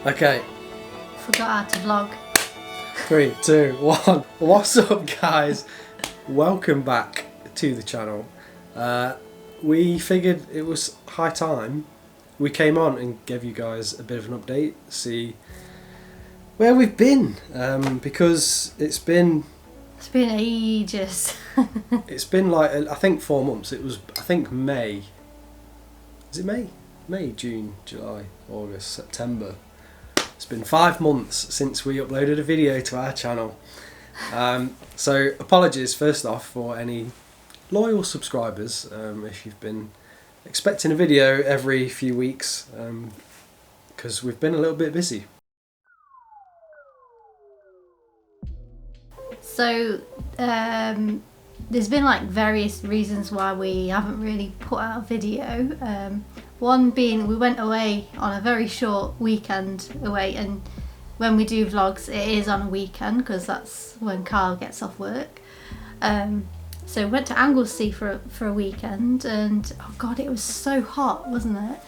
Okay. Forgot how to vlog. 3, 2, 1. What's up, guys? Welcome back to the channel. We figured it was high time we came on and gave you guys a bit of an update, see where we've been, because it's been ages. it's been like, I think 4 months. It was, I think, May. Is it May? May, June, July, August, September. It's been 5 months since we uploaded a video to our channel. So apologies first off for any loyal subscribers if you've been expecting a video every few weeks, because we've been a little bit busy. So there's been like various reasons why we haven't really put out a video. One being we went away on a very short weekend away, and when we do vlogs it is on a weekend because that's when Carl gets off work. So we went to Anglesey for a weekend, and oh god, it was so hot, wasn't it?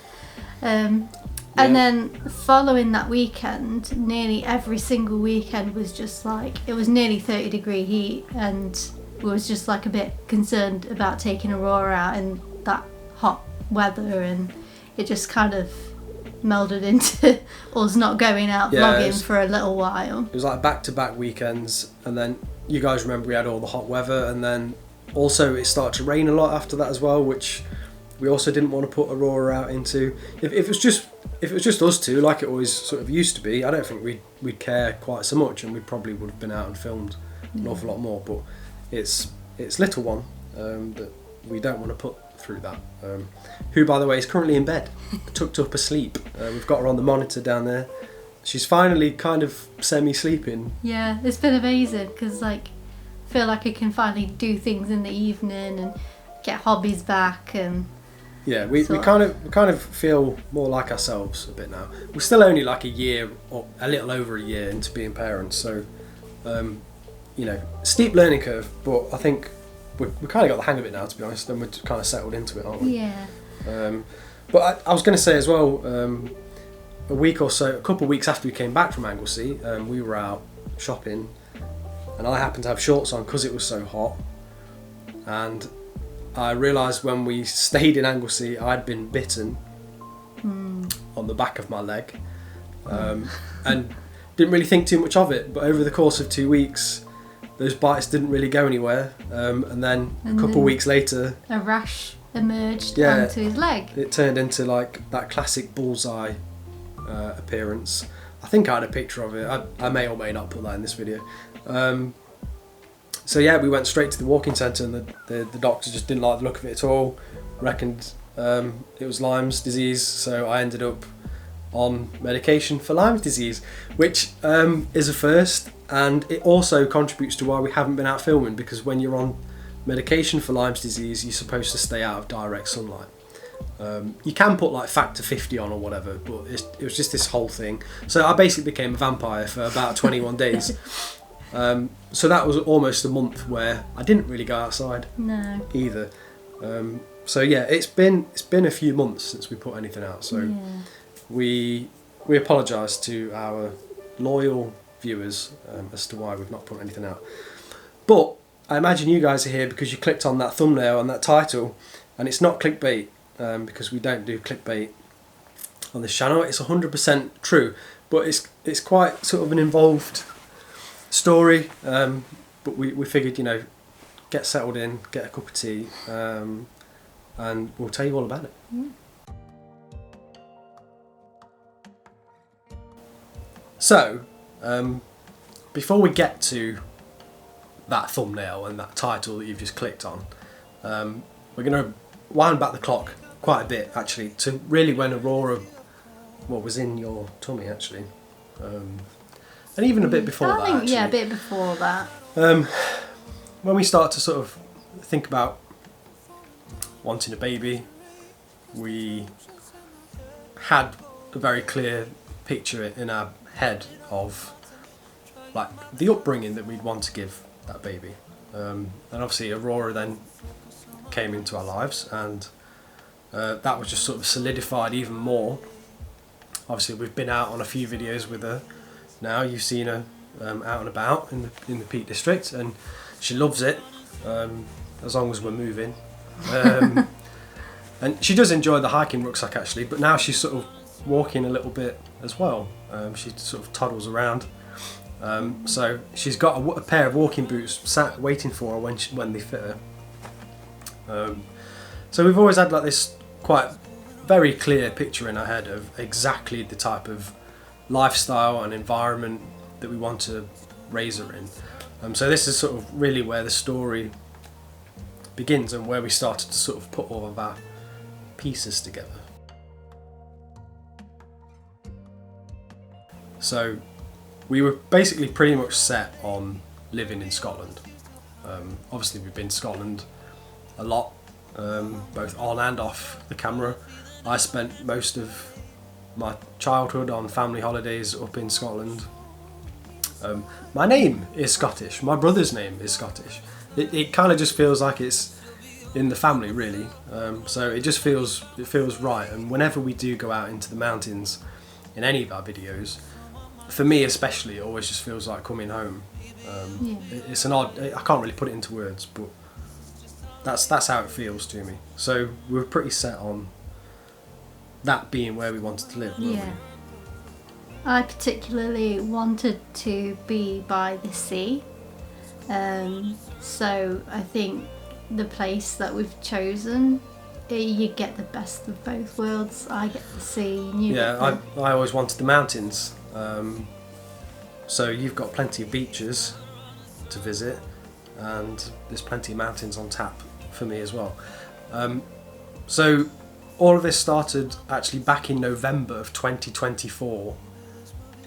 And then following that weekend, nearly every single weekend was just like, it was nearly 30-degree heat, and we was just like a bit concerned about taking Aurora out in that hot weather, and it just kind of melded into us not going out vlogging for a little while. It was like back-to-back weekends, and then you guys remember we had all the hot weather, and then also it started to rain a lot after that as well, which we also didn't want to put Aurora out into. If it was just us two, like it always sort of used to be, I don't think we'd care quite so much, and we probably would have been out and filmed an awful lot more. But it's little one that we don't want to put through that. Who, by the way, is currently in bed, tucked up asleep. We've got her on the monitor down there. She's finally kind of semi-sleeping. Yeah, it's been amazing because like I feel like I can finally do things in the evening and get hobbies back, and yeah, we kind of feel more like ourselves a bit now. We're still only like a year or a little over a year into being parents, so you know, steep learning curve, but I think we kind of got the hang of it now, to be honest, and we're kind of settled into it, aren't we? Yeah. But I was going to say as well, a week or so, a couple of weeks after we came back from Anglesey, we were out shopping, and I happened to have shorts on because it was so hot, and I realised when we stayed in Anglesey I'd been bitten on the back of my leg, and didn't really think too much of it, but over the course of 2 weeks those bites didn't really go anywhere, and then a couple of weeks later a rash emerged onto his leg. It turned into like that classic bullseye appearance. I think I had a picture of it. I may or may not put that in this video. So yeah, we went straight to the walking centre, and the doctor just didn't like the look of it at all. Reckoned it was Lyme's disease, so I ended up on medication for Lyme's disease, which is a first, and it also contributes to why we haven't been out filming, because when you're on medication for Lyme's disease you're supposed to stay out of direct sunlight. You can put like factor 50 on or whatever, but it was just this whole thing. So I basically became a vampire for about 21 days. So that was almost a month where I didn't really go outside either. So yeah, it's been a few months since we put anything out. So we apologise to our loyal viewers as to why we've not put anything out. But I imagine you guys are here because you clicked on that thumbnail and that title, and it's not clickbait, because we don't do clickbait on this channel. It's 100% true, but it's quite sort of an involved story, but we figured, you know, get settled in, get a cup of tea, and we'll tell you all about it. So before we get to that thumbnail and that title that you've just clicked on, we're going to wind back the clock quite a bit, actually, to really when Aurora was in your tummy, actually, and even a bit before that, actually. Yeah, a bit before that. When we start to sort of think about wanting a baby, we had a very clear picture in our head of like the upbringing that we'd want to give that baby, and obviously Aurora then came into our lives, and that was just sort of solidified even more obviously we've been out on a few videos with her now. You've seen her out and about in the Peak District, and she loves it, as long as we're moving. And she does enjoy the hiking rucksack actually, but now she's sort of walking a little bit as well. She sort of toddles around. So she's got a pair of walking boots sat waiting for her when they fit her. So we've always had like this quite very clear picture in our head of exactly the type of lifestyle and environment that we want to raise her in. So this is sort of really where the story begins and where we started to sort of put all of our pieces together. So we were basically pretty much set on living in Scotland. Obviously we've been to Scotland a lot, both on and off the camera. I spent most of my childhood on family holidays up in Scotland. My name is Scottish, my brother's name is Scottish. It kind of just feels like it's in the family really, so it just feels right. And whenever we do go out into the mountains in any of our videos, for me especially, it always just feels like coming home. It's an odd, I can't really put it into words, but that's how it feels to me. So we were pretty set on that being where we wanted to live, weren't we? I particularly wanted to be by the sea, so I think the place that we've chosen, you get the best of both worlds. I get the sea and you get the... I always wanted the mountains, so you've got plenty of beaches to visit and there's plenty of mountains on tap for me as well. So all of this started actually back in November of 2024.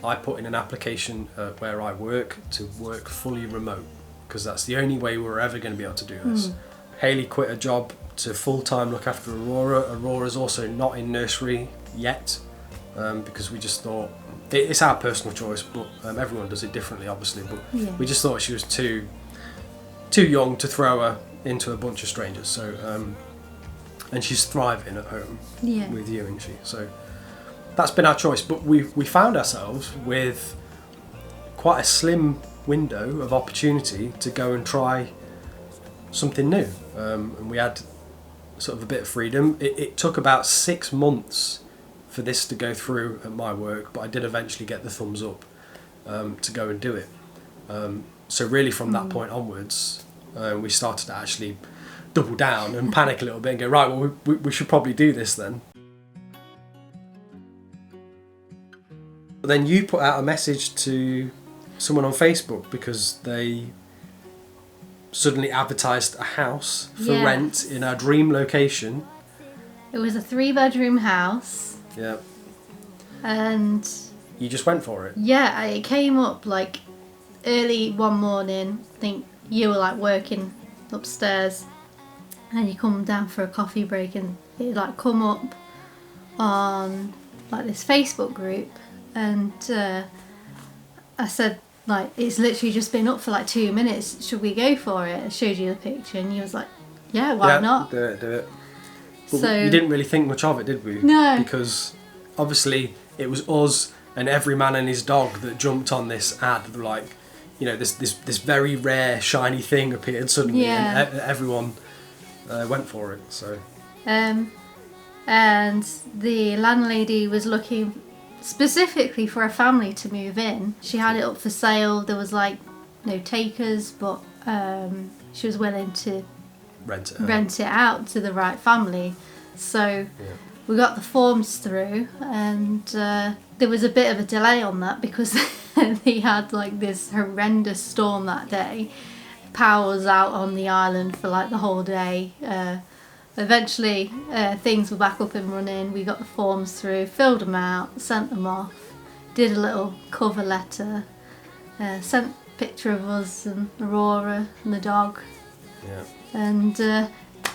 I put in an application where I work to work fully remote, because that's the only way we're ever going to be able to do this. Hayley quit a job to full-time look after Aurora. Aurora's also not in nursery yet, because we just thought, it's our personal choice, but everyone does it differently obviously, but we just thought she was too young to throw her into a bunch of strangers. So and she's thriving at home with you, isn't she? So that's been our choice, but we found ourselves with quite a slim window of opportunity to go and try something new, and we had sort of a bit of freedom. It took about 6 months for this to go through at my work, but I did eventually get the thumbs up to go and do it. So really from that point onwards, we started to actually double down and panic a little bit and go, right, well we should probably do this then. But then you put out a message to someone on Facebook because they suddenly advertised a house for rent in our dream location. It was a 3-bedroom house. Yeah. And you just went for it? Yeah, it came up like early one morning. I think you were like working upstairs and you come down for a coffee break, and it like come up on like this Facebook group, and I said, like, it's literally just been up for like 2 minutes, should we go for it? I showed you the picture and you was like, yeah, why not? Do it. But so we didn't really think much of it, did we? No. Because obviously it was us and every man and his dog that jumped on this ad. Like, you know, this very rare shiny thing appeared suddenly, and everyone went for it. So and the landlady was looking specifically for a family to move in. She had it up for sale. There was like no takers, but she was willing to rent it out to the right family. So we got the forms through, and there was a bit of a delay on that because they had like this horrendous storm that day. Power was out on the island for like the whole day. Eventually things were back up and running. We got the forms through, filled them out, sent them off, did a little cover letter, sent a picture of us and Aurora and the dog, and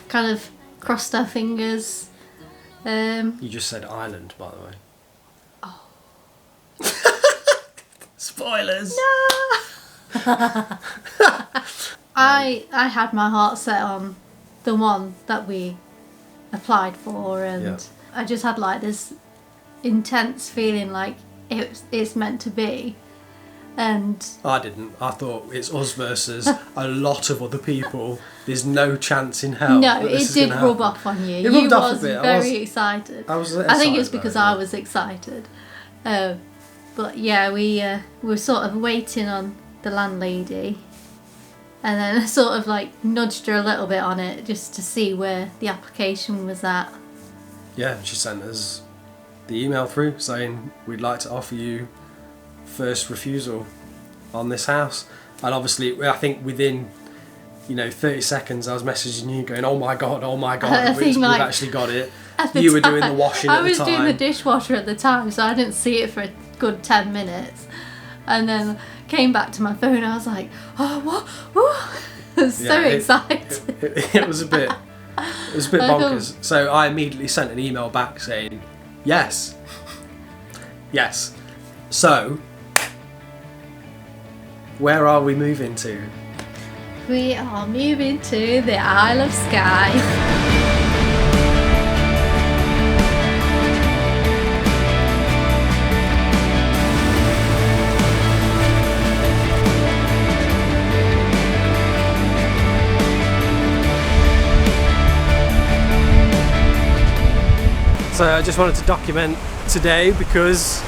kind of crossed our fingers. You just said island, by the way. Oh. Spoilers! No! I had my heart set on the one that we applied for, and I just had like this intense feeling like it's meant to be. And I didn't. I thought it's us versus a lot of other people. There's no chance in hell. no, that this it is did gonna rub happen. off on you. It You rubbed off a was bit. very excited. I was. I think it's excited because about I it, was excited. But yeah, we were sort of waiting on the landlady, and then I sort of like nudged her a little bit on it just to see where the application was at. Yeah, she sent us the email through saying we'd like to offer you first refusal on this house. And obviously, I think within 30 seconds, I was messaging you going, oh my god, we've actually got it. You were doing the washing at the time. I was doing the dishwasher at the time, so I didn't see it for a good 10 minutes. And then came back to my phone, I was like, oh, what? I was so excited. It was a bit bonkers. So I immediately sent an email back saying, yes. So, where are we moving to? We are moving to the Isle of Skye. So I just wanted to document today because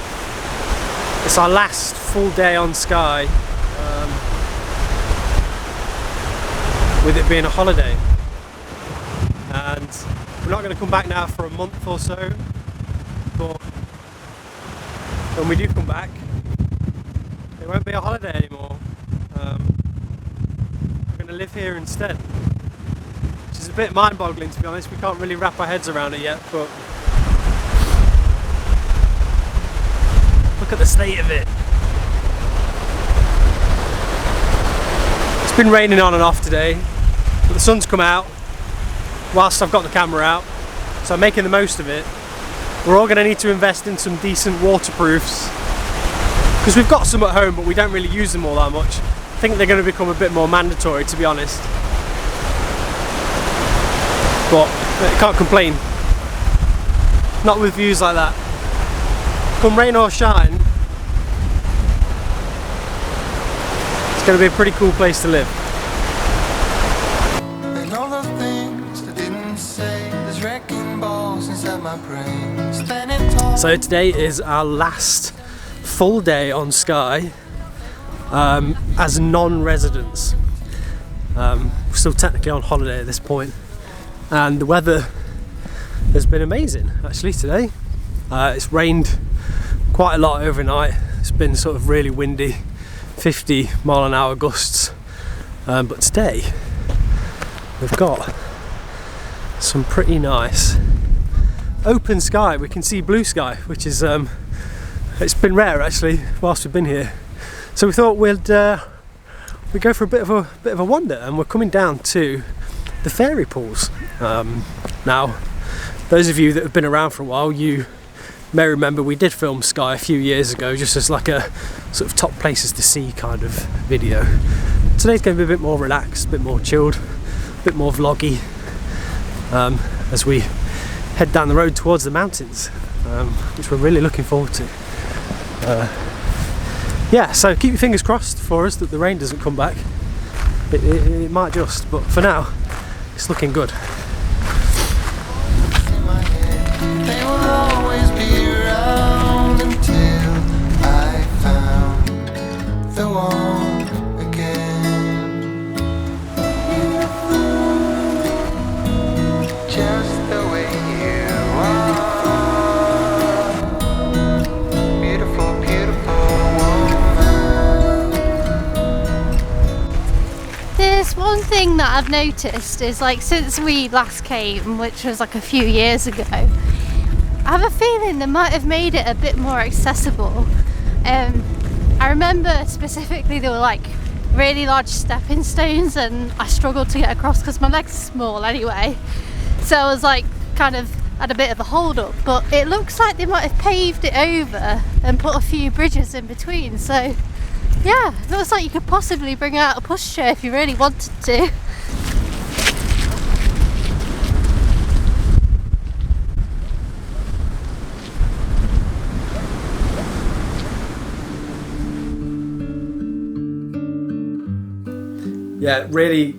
it's our last full day on Skye, with it being a holiday, and we're not going to come back now for a month or so, but when we do come back it won't be a holiday anymore. We're going to live here instead, which is a bit mind-boggling, to be honest. We can't really wrap our heads around it yet, but look at the state of it. It's been raining on and off today, but the sun's come out whilst I've got the camera out, so I'm making the most of it. We're all going to need to invest in some decent waterproofs because we've got some at home, but we don't really use them all that much. I think they're going to become a bit more mandatory, to be honest. But I can't complain. Not with views like that. Come rain or shine, it's going to be a pretty cool place to live. And all the things I didn't say, there's wrecking balls inside my brain. So today is our last full day on Skye as non-residents. We're still technically on holiday at this point, and the weather has been amazing actually today. It's rained quite a lot overnight. It's been sort of really windy, 50-mile-an-hour gusts, but today we've got some pretty nice open sky. We can see blue sky, which is it's been rare actually whilst we've been here. So we thought we'd go for a bit of a wander, and we're coming down to the fairy pools. Now, those of you that have been around for a while, you may remember we did film Skye a few years ago, just as like a sort of top places to see kind of video. Today's going to be a bit more relaxed, a bit more chilled, a bit more vloggy, as we head down the road towards the mountains, which we're really looking forward to. Yeah, so keep your fingers crossed for us that the rain doesn't come back. It might just, but for now it's looking good. One thing that I've noticed is, like, since we last came, which was like a few years ago, I have a feeling they might have made it a bit more accessible. I remember specifically there were like really large stepping stones, and I struggled to get across because my legs are small anyway, so I was like kind of had a bit of a hold up, but it looks like they might have paved it over and put a few bridges in between, so yeah, it looks like you could possibly bring out a pushchair if you really wanted to. yeah, really,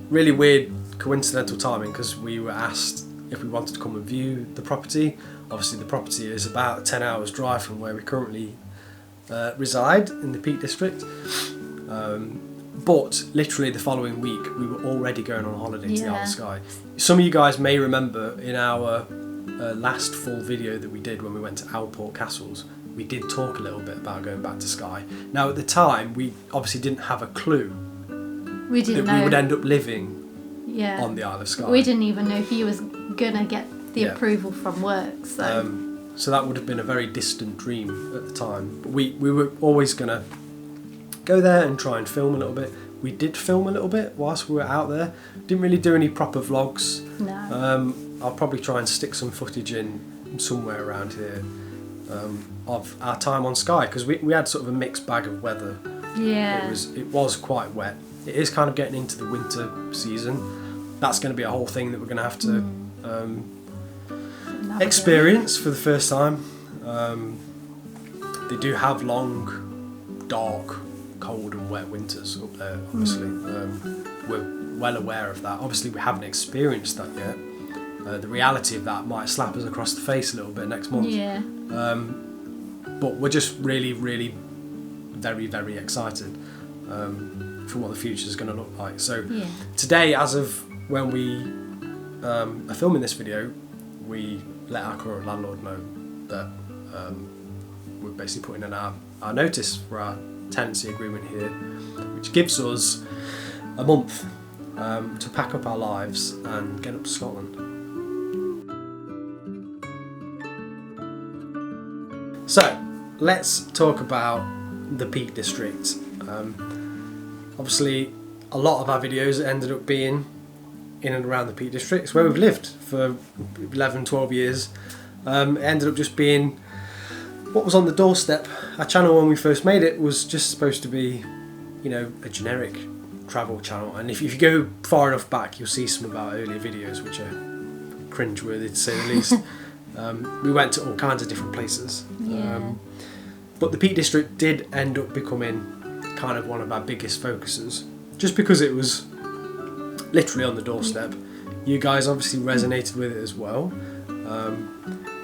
really weird coincidental timing, because we were asked if we wanted to come and view the property. Obviously the property is about 10 hours drive from where we currently reside in the Peak District. But literally the following week we were already going on holiday to the Isle of Skye. Some of you guys may remember in our last full video that we did when we went to Owlport Castles, we did talk a little bit about going back to Skye. Now at the time we obviously didn't have a clue We didn't that know. we would end up living Yeah. on the Isle of Skye. We didn't even know if he was gonna get the approval from work. So. So that would have been a very distant dream at the time. But we were always gonna go there and try and film a little bit. We did film a little bit whilst we were out there. Didn't really do any proper vlogs. No. I'll probably try and stick some footage in somewhere around here of our time on Skye, because we had sort of a mixed bag of weather. Yeah. It was quite wet. It is kind of getting into the winter season. That's going to be a whole thing that we're going to have to experience for the first time. They do have long, dark, cold and wet winters up there, obviously. We're well aware of that. Obviously we haven't experienced that yet. The reality of that might slap us across the face a little bit next month. Yeah. But we're just really, really very, very excited for what the future is going to look like. So today, as of when we are filming this video, we let our current landlord know that we're basically putting in our notice for our tenancy agreement here, which gives us a month to pack up our lives and get up to Scotland. So let's talk about the Peak District. Obviously a lot of our videos ended up being in and around the Peak District. It's where we've lived for 11-12 years. It ended up just being what was on the doorstep. Our channel when we first made it was just supposed to be, you know, a generic travel channel, and if you go far enough back you'll see some of our earlier videos which are cringeworthy to say the least. We went to all kinds of different places. But the Peak District did end up becoming kind of one of our biggest focuses, just because it was literally on the doorstep. You guys obviously resonated with it as well.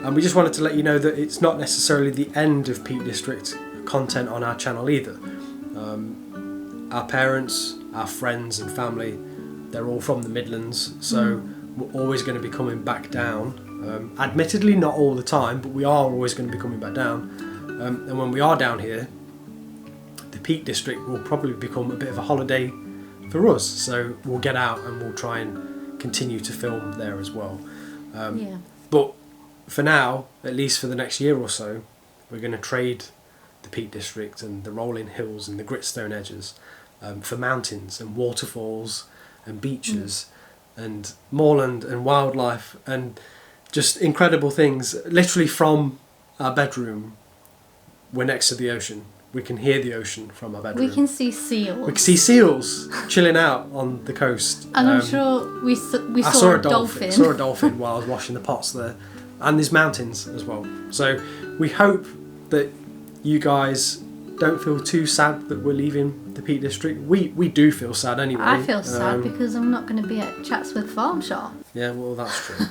And we just wanted to let you know that it's not necessarily the end of Peak District content on our channel either. Our parents, our friends and family, they're all from the Midlands, so we're always going to be coming back down. Admittedly not all the time, but we are always going to be coming back down. And when we are down here, the Peak District will probably become a bit of a holiday for us, so we'll get out and we'll try and continue to film there as well. But for now, at least for the next year or so, we're going to trade the Peak District and the rolling hills and the gritstone edges for mountains and waterfalls and beaches and moorland and wildlife and just incredible things. Literally from our bedroom, we're next to the ocean. We can hear the ocean from our bedroom. We can see seals. We can see seals chilling out on the coast. And I'm sure we saw a dolphin. I saw a dolphin while I was washing the pots there. And there's mountains as well. So we hope that you guys don't feel too sad that we're leaving the Peak District. We do feel sad anyway. I feel sad because I'm not going to be at Chatsworth Farm Shop. Yeah, well, that's true.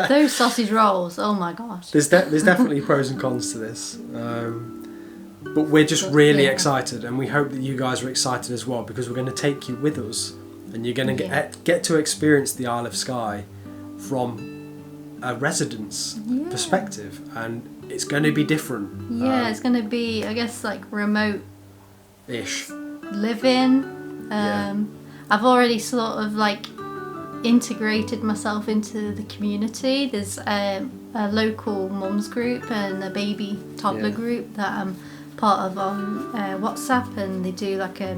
Those sausage rolls, oh my gosh. There's definitely pros and cons to this. But we're just really excited, and we hope that you guys are excited as well, because we're going to take you with us, and you're going to get to experience the Isle of Skye from a resident's perspective, and it's going to be different. Yeah, it's going to be, I guess, like remote-ish living. I've already sort of like integrated myself into the community. There's a local mums group and a baby toddler group that I'm part of on WhatsApp, and they do like I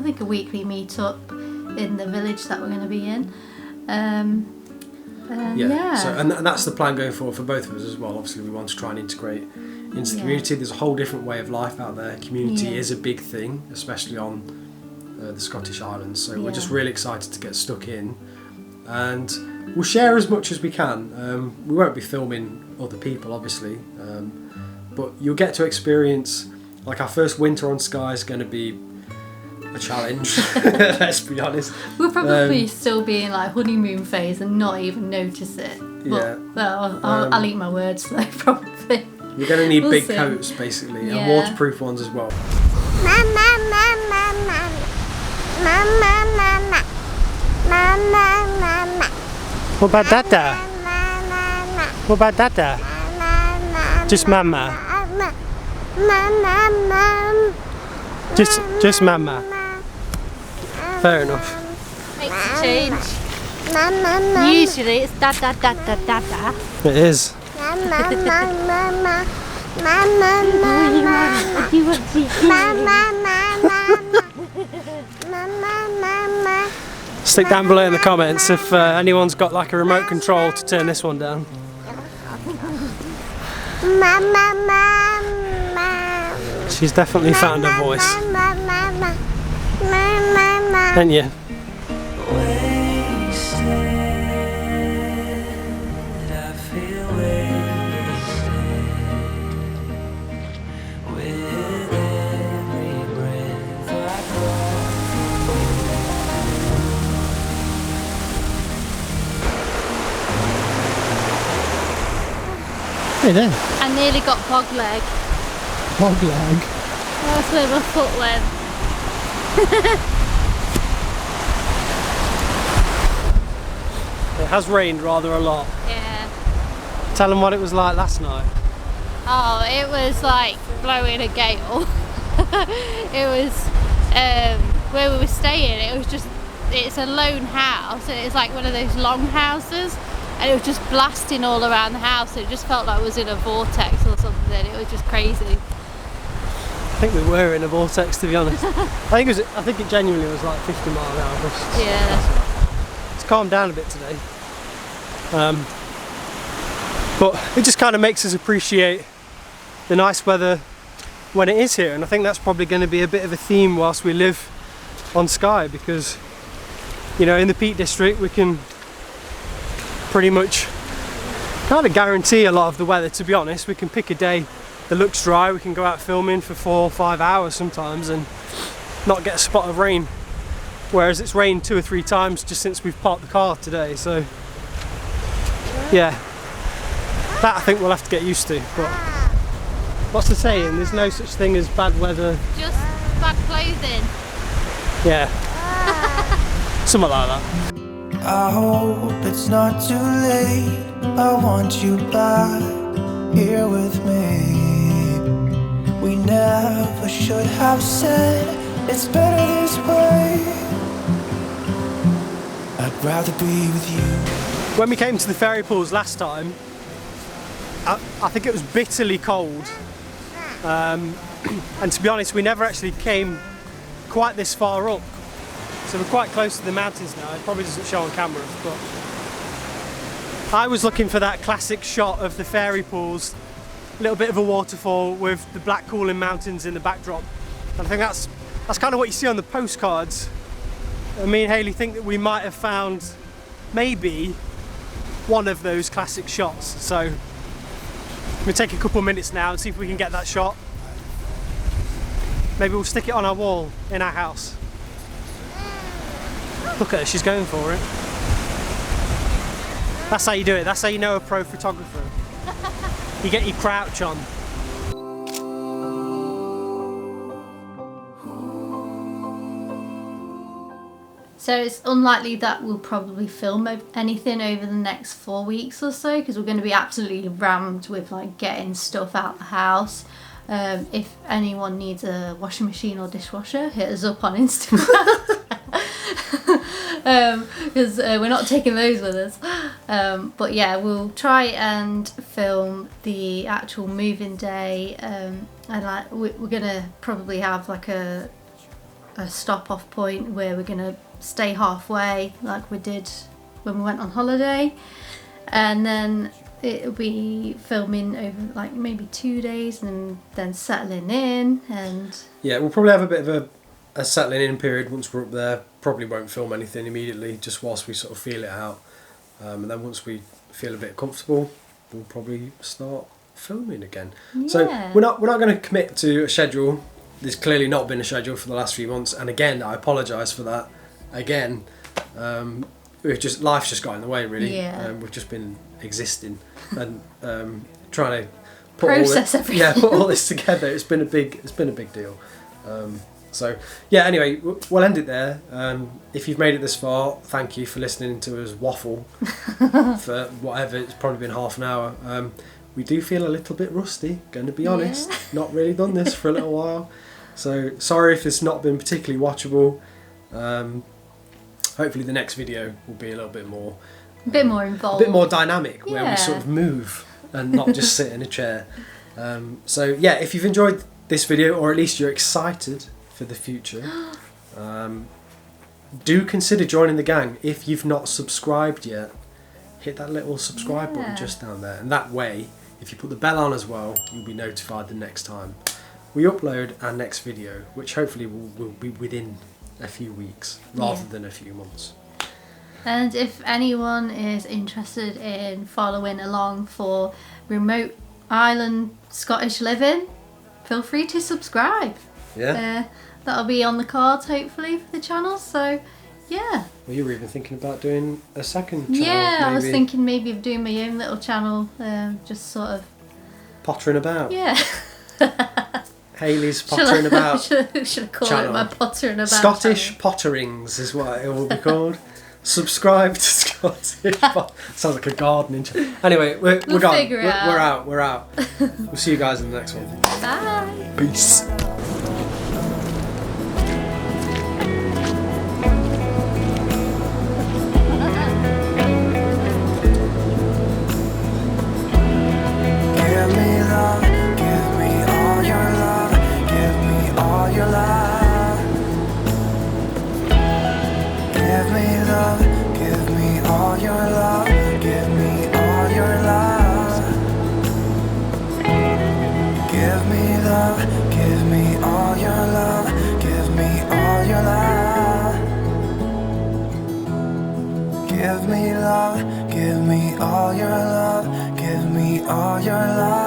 think a weekly meet up in the village that we're going to be in. So and that's the plan going forward for both of us as well. Obviously we want to try and integrate into the community. There's a whole different way of life out there. Community is a big thing, especially on the Scottish Highlands, so we're just really excited to get stuck in, and we'll share as much as we can. We won't be filming other people obviously, but you'll get to experience, like, our first winter on Skye is going to be a challenge. Let's be honest. We'll probably still be in like honeymoon phase and not even notice it. But, well, I'll eat my words though, probably. You're going to need big coats basically, and waterproof ones as well. What about Dada? What about Dada? Just Mama. Just Mama. Fair enough. Makes a change. Usually it's da. It is. Stick down below in the comments if anyone's got like a remote control to turn this one down. She's definitely found her voice. Ain't you? Hey there. I nearly got bog leg. Bog leg? That's where my foot went. It has rained rather a lot. Yeah. Tell them what it was like last night. Oh, it was like blowing a gale. It was where we were staying. It's a lone house, and it's like one of those long houses. And it was just blasting all around the house. It just felt like it was in a vortex or something. It was just crazy. I think we were in a vortex, to be honest. I think it genuinely was like 50 mile an hour gusts. Yeah. It's calmed down a bit today. But it just kind of makes us appreciate the nice weather when it is here. And I think that's probably going to be a bit of a theme whilst we live on Skye, because, you know, in the Peak District we can pretty much kind of guarantee a lot of the weather, to be honest. We can pick a day that looks dry, we can go out filming for 4 or 5 hours sometimes and not get a spot of rain, whereas it's rained 2 or 3 times just since we've parked the car today. So yeah, that I think we'll have to get used to. But what's the saying, there's no such thing as bad weather, Just bad clothing. yeah. Something like that. I hope it's not too late. I want you back here with me. We never should have said it's better this way. I'd rather be with you. When we came to the fairy pools last time, I think it was bitterly cold. And to be honest, we never actually came quite this far up. So we're quite close to the mountains now. It probably doesn't show on camera, but I was looking for that classic shot of the fairy pools, a little bit of a waterfall with the black cooling mountains in the backdrop. And I think that's kind of what you see on the postcards. And me and Hayley think that we might have found maybe one of those classic shots. So we'll take a couple of minutes now and see if we can get that shot. Maybe we'll stick it on our wall in our house. Look at her, she's going for it. That's how you do it, that's how you know a pro photographer. You get your crouch on. So it's unlikely that we'll probably film anything over the next 4 weeks or so, because we're going to be absolutely rammed with like getting stuff out the house. If anyone needs a washing machine or dishwasher, hit us up on Instagram. Because we're not taking those with us. But yeah, we'll try and film the actual moving day. We're gonna probably have like a stop off point where we're gonna stay halfway like we did when we went on holiday, and then it'll be filming over like maybe 2 days and then settling in. And yeah, we'll probably have a bit of a settling in period once we're up there. Probably won't film anything immediately, just whilst we sort of feel it out, and then once we feel a bit comfortable, we'll probably start filming again. Yeah. So we're not going to commit to a schedule there's clearly not been a schedule for the last few months, and again, I apologise for that. Again, life's just got in the way, really. Yeah. We've just been existing and trying to Process everything. Yeah, put all this together. It's been a big deal. So yeah, anyway, we'll end it there. If you've made it this far, thank you for listening to us waffle for whatever. It's probably been half an hour. We do feel a little bit rusty, going to be honest. Yeah. Not really done this for a little while. So sorry if it's not been particularly watchable. Hopefully the next video will be a little bit more... A bit more involved. A bit more dynamic, where we Yeah. sort of move and not just sit in a chair. So yeah, if you've enjoyed this video, or at least you're excited for the future, do consider joining the gang. If you've not subscribed yet, hit that little subscribe button just down there, and that way, if you put the bell on as well, you'll be notified the next time we upload our next video, which hopefully will be within a few weeks rather than a few months. And if anyone is interested in following along for remote island Scottish living, feel free to subscribe. Yeah. That'll be on the cards hopefully for the channel. So yeah. Well, you were even thinking about doing a second channel. Yeah, maybe. I was thinking maybe of doing my own little channel, just sort of Pottering about. Yeah. Hayley's Pottering About. Should I call channel. it my Pottering About Scottish channel? Potterings is what it will be called. Subscribe to Scottish Sounds like a gardening channel. Anyway, we're gone. figure it out. We're out. We'll see you guys in the next one. Bye. Peace. Give me love, give me all your love, give me all your love. Give me love, give me all your love, give me all your love. Give me love, give me all your love, give me all your love. Give me love, give me all your love, give me all your love.